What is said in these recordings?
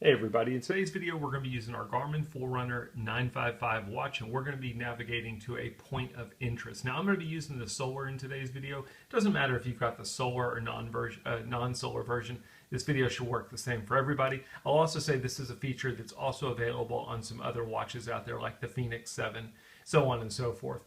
Hey everybody, in today's video we're going to be using our Garmin Forerunner 955 watch, and we're going to be navigating to a point of interest. Now I'm going to be using the solar in today's video. It doesn't matter if you've got the solar or non-solar version. This video should work the same for everybody. I'll also say this is a feature that's also available on some other watches out there like the Phoenix 7, so on and so forth.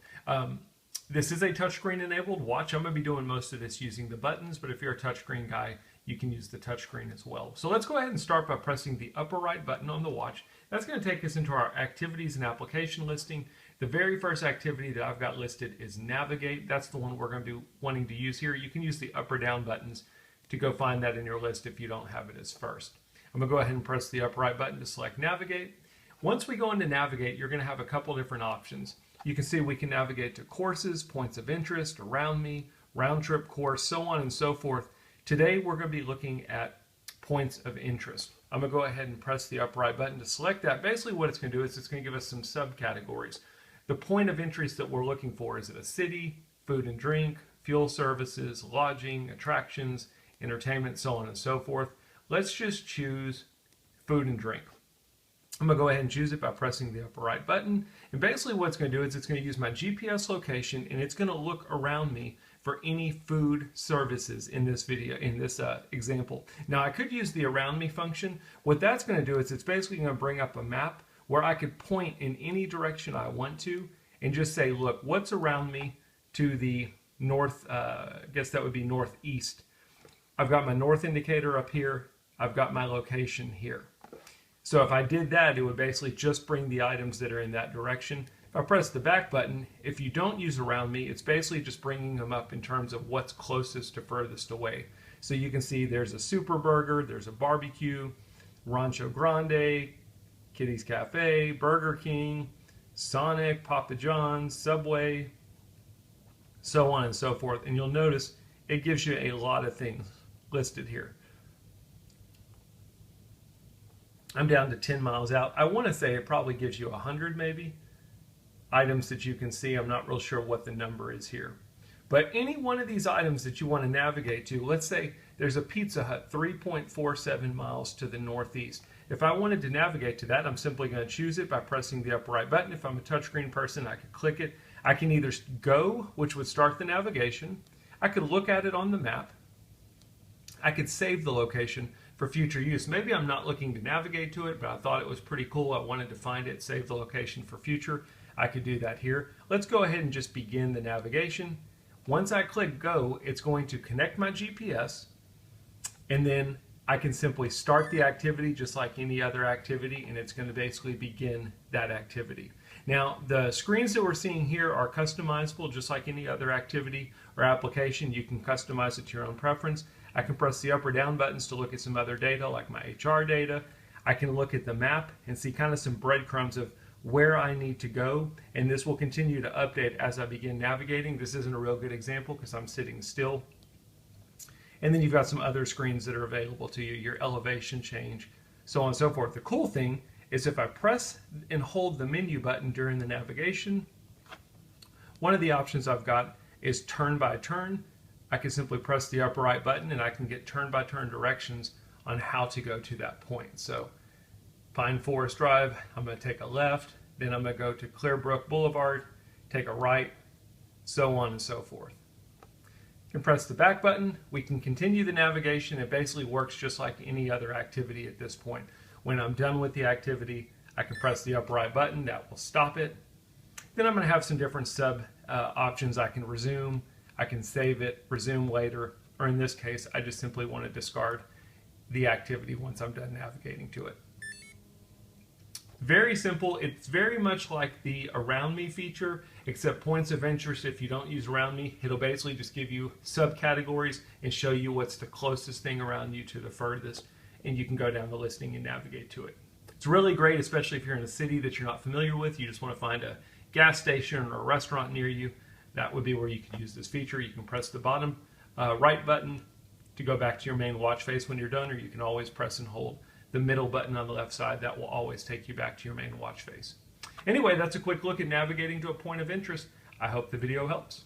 This is a touchscreen enabled watch. I'm going to be doing most of this using the buttons, but if you're a touchscreen guy, you can use the touchscreen as well. So let's go ahead and start by pressing the upper right button on the watch. That's going to take us into our activities and application listing. The very first activity that I've got listed is navigate. That's the one we're going to be wanting to use here. You can use the up or down buttons to go find that in your list if you don't have it as first. I'm going to go ahead and press the upper right button to select navigate. Once we go into navigate, you're going to have a couple different options. You can see we can navigate to courses, points of interest, around me, round trip course, so on and so forth. Today we're going to be looking at points of interest. I'm going to go ahead and press the upper right button to select that. Basically what it's going to do is it's going to give us some subcategories. The point of interest that we're looking for, is it a city, food and drink, fuel services, lodging, attractions, entertainment, so on and so forth. Let's just choose food and drink. I'm going to go ahead and choose it by pressing the upper right button. And basically what it's going to do is it's going to use my GPS location, and it's going to look around me for any food services in this video, in this example. Now I could use the around me function. What that's going to do is it's basically going to bring up a map where I could point in any direction I want to and just say, look, what's around me to the north, I guess that would be northeast. I've got my north indicator up here. I've got my location here. So if I did that, it would basically just bring the items that are in that direction. If I press the back button, if you don't use around me, it's basically just bringing them up in terms of what's closest to furthest away. So you can see there's a Super Burger, there's a barbecue, Rancho Grande, Kitty's Cafe, Burger King, Sonic, Papa John's, Subway, so on and so forth. And you'll notice it gives you a lot of things listed here. I'm down to 10 miles out. I want to say it probably gives you 100 maybe items that you can see. I'm not real sure what the number is here. But any one of these items that you want to navigate to, let's say there's a Pizza Hut 3.47 miles to the northeast. If I wanted to navigate to that, I'm simply going to choose it by pressing the upper right button. If I'm a touchscreen person, I could click it. I can either go, which would start the navigation. I could look at it on the map. I could save the location for future use. Maybe I'm not looking to navigate to it, but I thought it was pretty cool. I wanted to find it, save the location for future. I could do that here. Let's go ahead and just begin the navigation. Once I click go, it's going to connect my GPS, and then I can simply start the activity just like any other activity, and it's going to basically begin that activity. Now, the screens that we're seeing here are customizable just like any other activity or application. You can customize it to your own preference. I can press the up or down buttons to look at some other data like my HR data. I can look at the map and see kind of some breadcrumbs of where I need to go, and this will continue to update as I begin navigating. This isn't a real good example because I'm sitting still. And then you've got some other screens that are available to you, your elevation change, so on and so forth. The cool thing is if I press and hold the menu button during the navigation, one of the options I've got is turn by turn. I can simply press the upper right button and I can get turn by turn directions on how to go to that point. So Pine Forest Drive, I'm going to take a left, then I'm going to go to Clearbrook Boulevard, take a right, so on and so forth. You can press the back button. We can continue the navigation. It basically works just like any other activity at this point. When I'm done with the activity, I can press the upper right button. That will stop it. Then I'm going to have some different sub options. I can resume, I can save it, resume later, or in this case, I just simply want to discard the activity once I'm done navigating to it. Very simple. It's very much like the around me feature, except points of interest. If you don't use around me, it'll basically just give you subcategories and show you what's the closest thing around you to the furthest, and you can go down the listing and navigate to it. It's really great, especially if you're in a city that you're not familiar with. You just want to find a gas station or a restaurant near you. That would be where you can use this feature. You can press the bottom right button to go back to your main watch face when you're done, or you can always press and hold the middle button on the left side. That will always take you back to your main watch face. Anyway, that's a quick look at navigating to a point of interest. I hope the video helps.